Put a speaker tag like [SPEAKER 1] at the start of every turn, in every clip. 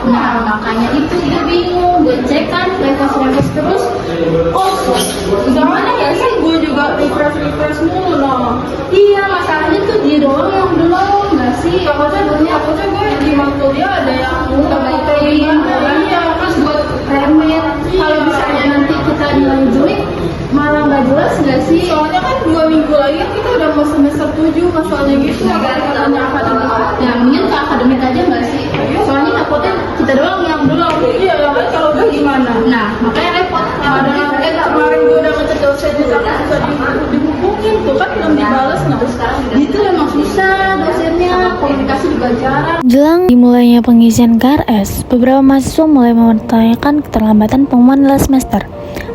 [SPEAKER 1] Nah, makanya itu dia bingung, dia cek kan, refresh terus. Oh, gimana ya sih? Gue juga refresh mulu loh. Iya, masalahnya tuh dia doang yang belum, nggak sih? Takutnya gue di kuliah ada yang baik-baikin, iya, terus buat remit. Kalau misalnya nanti kita nilai jelek, malah nggak jelas nggak sih? Soalnya kan 2 minggu lagi kita udah mau semester 7, masalahnya gitu. Katanya akademik. Ya, mending ke akademik aja nggak sih? Soalnya takutnya kita doang yang belum. Iya, kan kalau udah gimana? Nah, makanya repot. Padahal kemarin gue udah ngecek dosennya tapi sudah dihubungin tuh kan belum dibalas. Nah, itu emang susah dosennya, komunikasi juga jarang.
[SPEAKER 2] Jelang dimulainya pengisian KRS, beberapa mahasiswa mulai mempertanyakan keterlambatan pengumuman nilai semester.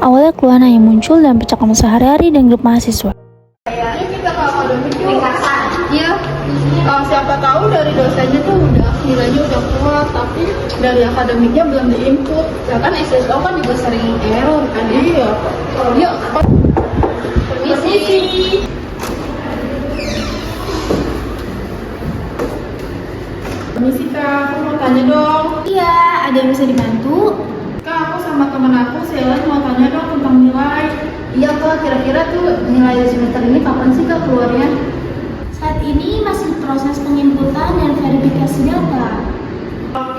[SPEAKER 2] Awalnya keluhan hanya muncul dalam percakapan sehari-hari dengan grup mahasiswa.
[SPEAKER 1] Kayaknya kita ke akademik yuk. Iya. Siapa tahu dari dosennya tuh udah nilainya udah kuat, tapi dari akademiknya belum diinput. Ya kan SSO kan juga sering error kan. Iya. Yuk. Permisi. Permisi Kak, aku mau tanya dong.
[SPEAKER 2] Iya, ada yang bisa dibantu?
[SPEAKER 1] Kak, aku sama temen aku Sheila mau tanya dong tentang nilai. Iya Kak, kira-kira tuh nilai semester ini kapan sih Kak keluarnya?
[SPEAKER 2] Saat ini masih proses penginputan dan verifikasi data.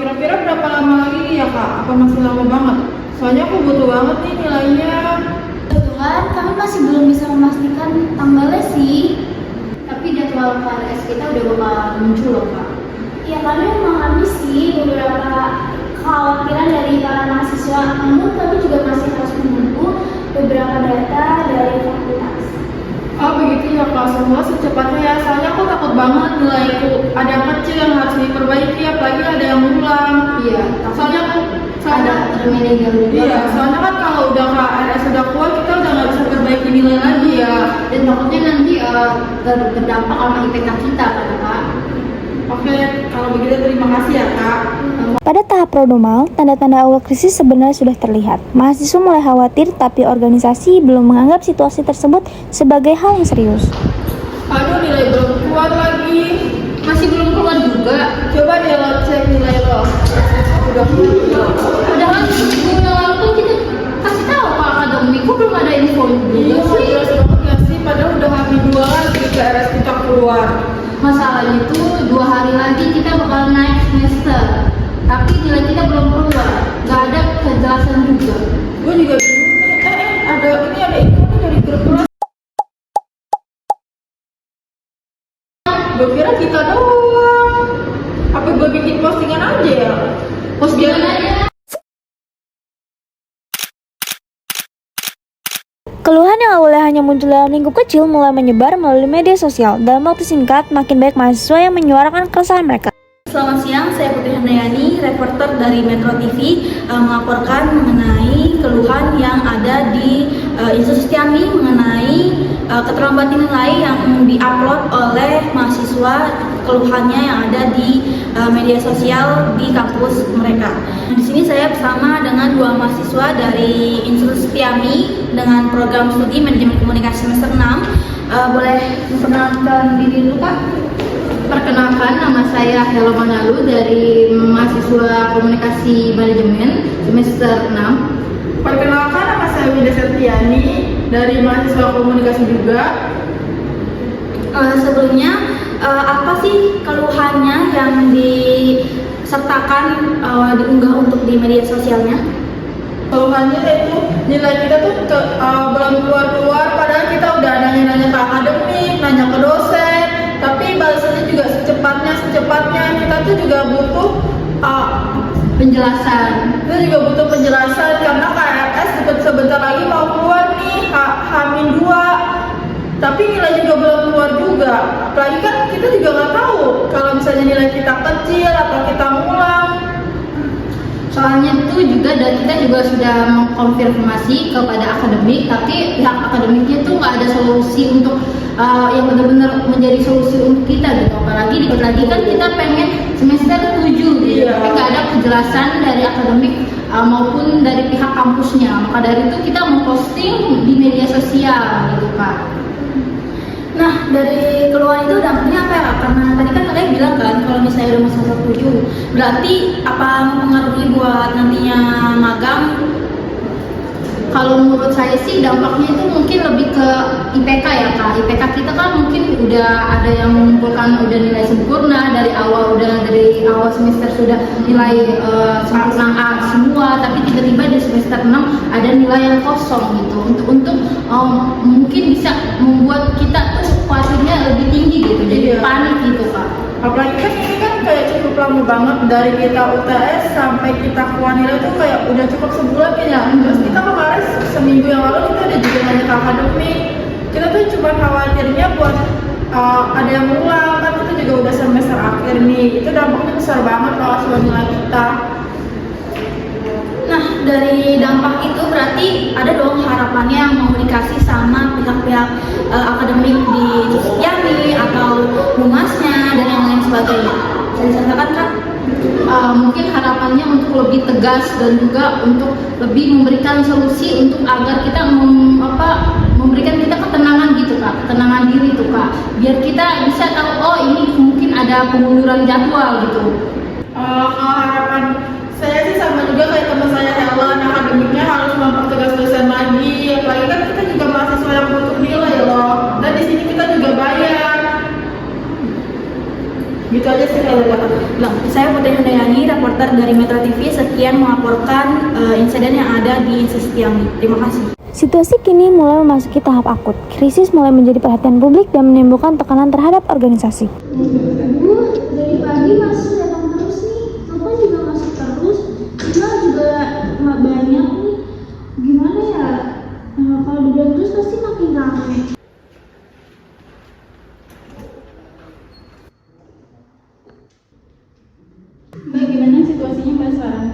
[SPEAKER 1] Kira-kira berapa lama lagi ya Kak? Apa masih lama banget? Soalnya aku butuh banget nih nilainya.
[SPEAKER 2] Kebetulan kami masih belum bisa memastikan tanggalnya sih.
[SPEAKER 1] Tapi jadwal KRS kita udah bakal muncul loh Kak.
[SPEAKER 2] Ya kami memahami sih beberapa kekhawatiran dari para mahasiswa, namun kami juga masih harus menunggu beberapa data dari fakultas.
[SPEAKER 1] Oh begitu ya Kak, semua secepatnya ya. Soalnya aku takut banget nilaiku ada yang kecil yang harus diperbaiki, apalagi ada yang ulang. Iya. Soalnya ada remedial juga. Iya. Soalnya kan kalau udah KRS udah kuat kita udah nggak bisa perbaiki nilai lagi ya. Dan takutnya nanti berdampak sama IPK kita kan Kak. Oke, kalau begitu terima kasih ya Kak.
[SPEAKER 2] Pada tahap pronomal, tanda-tanda awal krisis sebenarnya sudah terlihat. Mahasiswa mulai khawatir, tapi organisasi belum menganggap situasi tersebut sebagai hal yang serius.
[SPEAKER 1] Aduh, nilai belum keluar lagi. Masih belum keluar juga. Coba deh lo cek nilai lo. Udah keluar. Padahal minggu yang lalu tuh kita kasih tahu Pak akademik, kok belum ada info juga sih. Jelas banget ya sih, padahal udah habis 2 lagi KRS kita keluar. Masalahnya tuh 2 hari lagi kita bakal naik semester. Tapi nilai kita belum keluar, nggak ada kejelasan juga. Gue juga bingung nih, ada info dari grup kelas. Gue kira kita doang. Apa gue bikin postingan aja ya? Postingan aja.
[SPEAKER 2] Keluhan yang awalnya hanya muncul dalam lingkup kecil mulai menyebar melalui media sosial. Dalam waktu singkat, makin banyak mahasiswa yang menyuarakan keresahan mereka.
[SPEAKER 3] Selamat siang, saya Putri Handayani, reporter dari Metro TV, melaporkan mengenai keluhan yang ada di Institut Setiami mengenai keterlambatan nilai yang diupload oleh mahasiswa, keluhannya yang ada di media sosial di kampus mereka. Di sini saya bersama dengan 2 mahasiswa dari Institut Setiami dengan program studi Manajemen Komunikasi semester 6. Boleh memperkenalkan diri dulu Pak?
[SPEAKER 1] Perkenalkan, nama saya Helo Manalu dari mahasiswa komunikasi manajemen semester 6. Perkenalkan, nama saya Winda Septiani dari mahasiswa komunikasi juga.
[SPEAKER 3] Sebelumnya, apa sih keluhannya yang disertakan diunggah untuk di media sosialnya?
[SPEAKER 1] Keluhannya itu nilai kita tuh belum keluar-keluar, padahal kita udah nanya-nanya ke akademik, nanya ke dosen, tapi balasannya juga secepatnya. Kita tuh juga butuh penjelasan. Kita juga butuh penjelasan karena KRS sebentar lagi mau keluar nih, H-2. Tapi nilai juga belum keluar juga. Apalagi kan kita juga nggak tahu kalau misalnya nilai kita kecil atau kita ngulang. Soalnya itu juga dan kita juga sudah mengkonfirmasi kepada akademik, tapi pihak akademiknya tuh nggak ada solusi untuk yang benar-benar menjadi solusi untuk kita gitu. Apalagi dikit lagi kan kita pengen semester 7 gitu, tapi nggak ada kejelasan dari akademik maupun dari pihak kampusnya. Maka dari itu kita memposting di media sosial gitu Pak.
[SPEAKER 3] Nah, dari keluhan itu dampaknya apa ya? Karena tadi kan kalian bilang kan kalau misalnya udah masa 7, berarti apa mempengaruhi buat nantinya magang? Kalau menurut saya sih dampaknya itu mungkin lebih ke IPK ya Kak. IPK kita kan mungkin udah ada yang mengumpulkan udah nilai sempurna dari awal semester sudah nilai sempurna A semua, tapi tiba-tiba di semester 6 ada nilai yang kosong gitu. Untuk mungkin bisa membuat kita tuh khawatirnya lebih tinggi gitu, jadi panik gitu Kak.
[SPEAKER 1] Apalagi kan ini kan kayak cukup lama banget dari kita UTS sampai kita keluar nilai itu kayak udah cukup sebulan ya. Terus kita kemarin seminggu yang lalu kita udah juga nanya ke akademik. Kita tuh cuma khawatirnya buat ada yang ulang kan, itu juga udah semester akhir nih. Itu dampaknya besar banget kalau soal nilai kita.
[SPEAKER 3] Nah, dari dampak itu berarti ada dong harapannya yang mau dikasih sama pihak-pihak akademik di Yami atau humasnya dan yang lain sebagainya. Saya disampaikan Kak?
[SPEAKER 1] Mungkin harapannya untuk lebih tegas dan juga untuk lebih memberikan solusi untuk agar kita memberikan kita ketenangan gitu Kak, ketenangan diri tuh Kak, biar kita bisa tahu oh ini mungkin ada pengunduran jadwal gitu. Harapan saya sih sama juga kayak teman saya Helen, akademiknya harus mempertegas dosen lagi, apalagi kan kita juga mahasiswa yang butuh nilai loh, dan di sini kita juga bayar. Gitu aja sih kalau
[SPEAKER 3] Saya Putri Handayani, reporter dari Metro TV, sekian melaporkan insiden yang ada di Institut Yami. Terima kasih.
[SPEAKER 2] Situasi kini mulai memasuki tahap akut. Krisis mulai menjadi perhatian publik dan menimbulkan tekanan terhadap organisasi.
[SPEAKER 3] Dari pagi masih datang terus nih, telepon juga masuk terus, email juga banyak nih. Gimana ya? Kalau dilihat terus pasti makin ramai.
[SPEAKER 1] Mbak, gimana situasinya Mbak sekarang?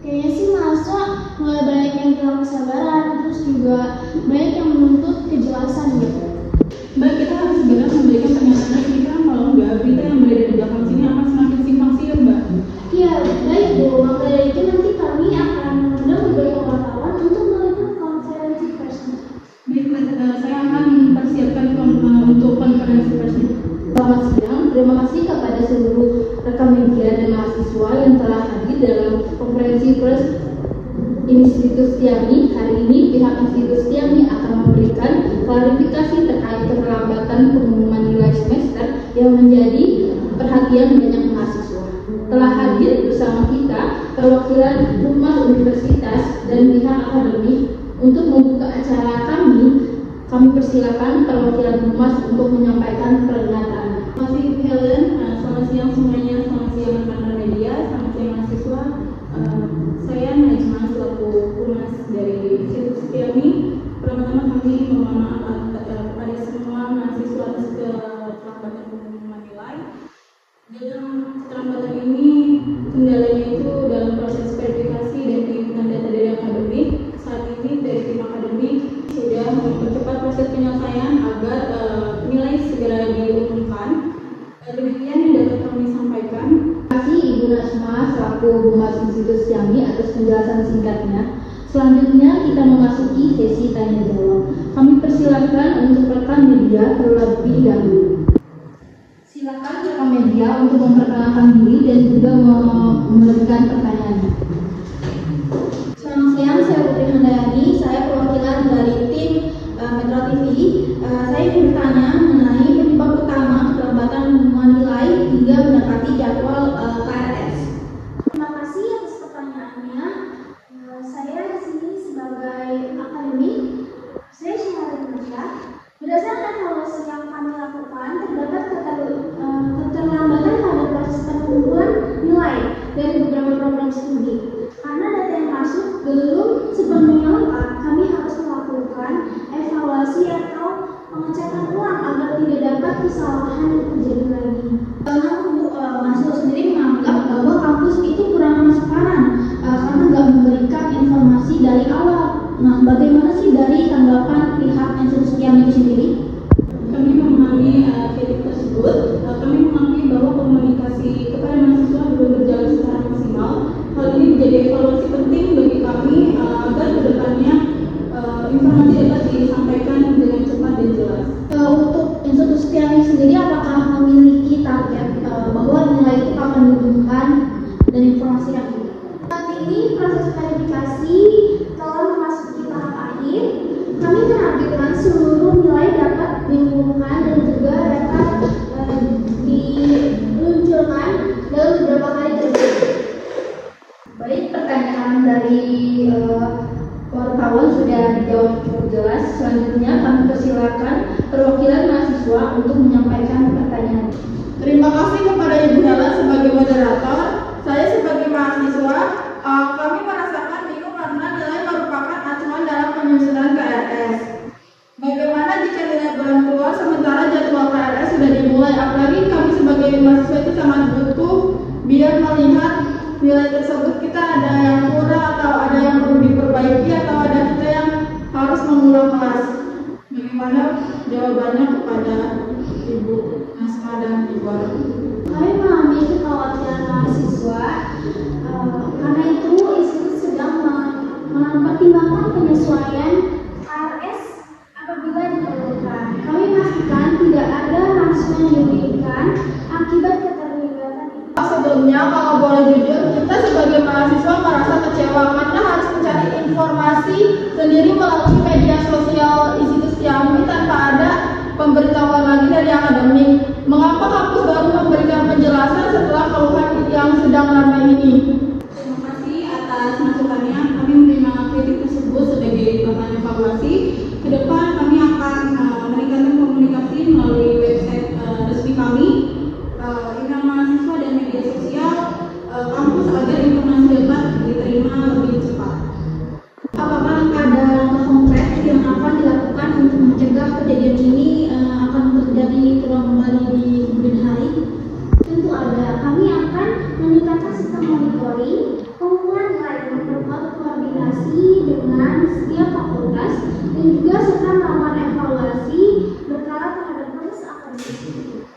[SPEAKER 2] Kayaknya sih mahasiswa mulai banyak yang hilang kesabaran, terus juga banyak yang menuntut kejelasan gitu.
[SPEAKER 1] Mbak, kita harus segera memberikan pernyataan resmi kan, kalau nggak berita yang berada di belakang sini akan semakin simpang siur Mbak.
[SPEAKER 2] Iya, baik Bu. Maka dari itu nanti kami akan mengundang beberapa wartawan untuk melakukan konferensi persnya.
[SPEAKER 1] Baik Mbak, saya akan mempersiapkan untuk konferensi persnya. Selamat siang, terima kasih kepada seluruh rekan media dan mahasiswa yang telah hadir dalam konferensi pers Institut Yami. Hari ini pihak Institut Yami akan memberikan klarifikasi terkait keterlambatan pengumuman nilai semester yang menjadi perhatian banyak mahasiswa. Telah hadir bersama kita perwakilan Humas Universitas dan pihak akademik. Untuk membuka acara kami persilakan perwakilan Humas untuk menyampaikan pernyataan. Terima kasih Helen. Selamat siang semuanya, selamat siang rekan media, selamat siang mahasiswa. Saya Najma selaku Humas dari Institut Yami. Pertama-tama kami mohon maaf kepada semua mahasiswa atas keterlambatan pengumuman nilai. Dalam keterlambatan ini kendalanya itu dalam proses verifikasi dan penginputan data dari akademik. Saat ini dari tim akademik sudah mempercepat proses penyelesaian agar nilai segera diumumkan. Demikian yang dapat kami sampaikan. Terima kasih Ibu Najma selaku Humas Institut Yami atas penjelasan singkatnya. Selanjutnya kita memasuki sesi tanya jawab. Kami persilakan untuk rekan media terlebih dahulu. Silakan rekan media untuk memperkenalkan diri dan juga memberikan pertanyaannya.
[SPEAKER 3] Selamat siang, saya Putri Handayani, saya perwakilan dari tim Metro TV. Saya ingin bertanya mengenai penyebab utama keterlambatan pengumuman nilai hingga mendekati jadwal KRS.
[SPEAKER 2] Terima kasih atas pertanyaannya. Saya di sini sebagai akademik. Saya Syahari Kerja. Berdasarkan evaluasi yang kami lakukan, terdapat keterlambatan pada proses pengumpulan nilai dari beberapa program studi. Karena data yang masuk belum sepenuhnya lengkap, kami harus melakukan evaluasi atau pengecekan ulang agar tidak dapat kesalahan yang terjadi lagi.
[SPEAKER 3] Namun mahasiswa sendiri menganggap bahwa kampus itu kurang transparan karena nggak memberikan informasi dari awal. Nah, bagaimana sih dari tanggapan pihak Institut Yami itu sendiri?
[SPEAKER 1] Kami memahami kritik tersebut. Kami mengakui bahwa komunikasi kepada mahasiswa belum berjalan secara maksimal. Hal ini menjadi evaluasi penting bagi kami agar kedepannya informasi dapat disampaikan dengan cepat dan jelas.
[SPEAKER 3] Untuk
[SPEAKER 2] proses verifikasi telah memasuki tahap akhir. Kami menargetkan seluruh nilai dapat diumumkan dan juga dapat diluncurkan dalam beberapa kali kerja.
[SPEAKER 1] Baik, pertanyaan dari wartawan sudah dijawab cukup jelas. Selanjutnya kami persilakan perwakilan mahasiswa untuk menyampaikan pertanyaan.
[SPEAKER 4] Terima kasih kepada Ibu Hela sebagai moderator. Saya sebagai mahasiswa, kami merasakan bingung karena nilai merupakan acuan dalam penyusunan KRS. Bagaimana jika nilai belum keluar sementara jadwal KRS sudah dimulai? Apalagi kami sebagai mahasiswa itu sangat butuh biar melihat nilai tersebut kita ada yang kurang atau ada yang perlu diperbaiki atau ada kita yang harus mengulang kelas. Bagaimana jawabannya kepada Ibu Nasma dan Ibu Ara?
[SPEAKER 2] Kami memahami kekhawatiran mahasiswa, karena itu institut sedang mempertimbangkan penyesuaian KRS apabila diperlukan. Kami pastikan tidak ada mahasiswa yang dirugikan akibat keterlibatan itu.
[SPEAKER 4] Sebelumnya, kalau boleh jujur, kita sebagai mahasiswa merasa kecewa karena harus mencari informasi sendiri melalui media sosial institusi kami tanpa ada pemberitahuan lagi dari akademik. Mengapa kampus baru memberikan penjelasan setelah keluhan yang sedang ramai ini?
[SPEAKER 1] Terima kasih atas masukannya. Kami menerima kritik tersebut sebagai bahan evaluasi. Ke depan kami akan meningkatkan komunikasi melalui website resmi kami, email mahasiswa dan media sosial kampus agar informasi dapat diterima lebih cepat.
[SPEAKER 3] Apakah ada langkah konkret yang akan dilakukan untuk mencegah kejadian ini akan terjadi terulang kembali di kemudian hari?
[SPEAKER 2] Tentu ada. Kami akan meningkatkan sistem monitoring, pengumpulan nilai dan koordinasi dengan setiap fakultas dan juga serta melakukan evaluasi berkala terhadap proses akademik.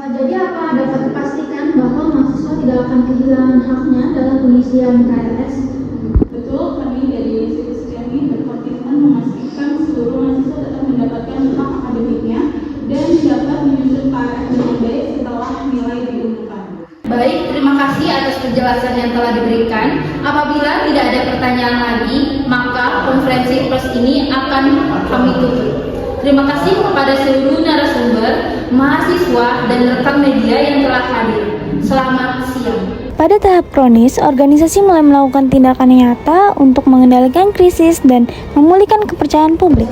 [SPEAKER 3] Jadi apa dapat dipastikan bahwa mahasiswa tidak akan kehilangan haknya dalam pengisian KRS?
[SPEAKER 1] Betul, kami dari institusi kami berkomitmen memastikan seluruh mahasiswa tetap mendapatkan hak akademiknya dan dapat menyusun KRS dengan baik setelah nilai diumumkan.
[SPEAKER 5] Baik, terima kasih atas penjelasan yang telah diberikan. Apabila tidak ada pertanyaan lagi, maka konferensi pers ini akan kami tutup. Terima kasih kepada seluruh narasumber, mahasiswa, dan rekan media yang telah hadir. Selamat siang.
[SPEAKER 6] Pada tahap kronis, organisasi mulai melakukan tindakan nyata untuk mengendalikan krisis dan memulihkan kepercayaan publik.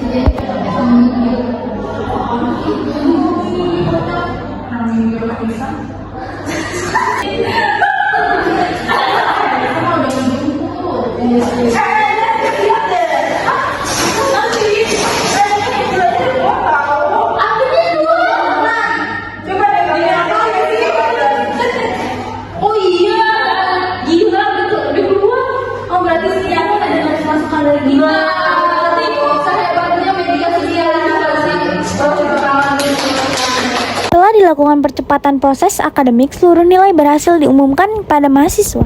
[SPEAKER 5] Oh iya, gila udah keluar. Oh berarti sekian ada yang masukan dari kita. Berarti sehebatnya media sosial
[SPEAKER 6] Setelah dilakukan percepatan proses akademik, seluruh nilai berhasil diumumkan pada mahasiswa.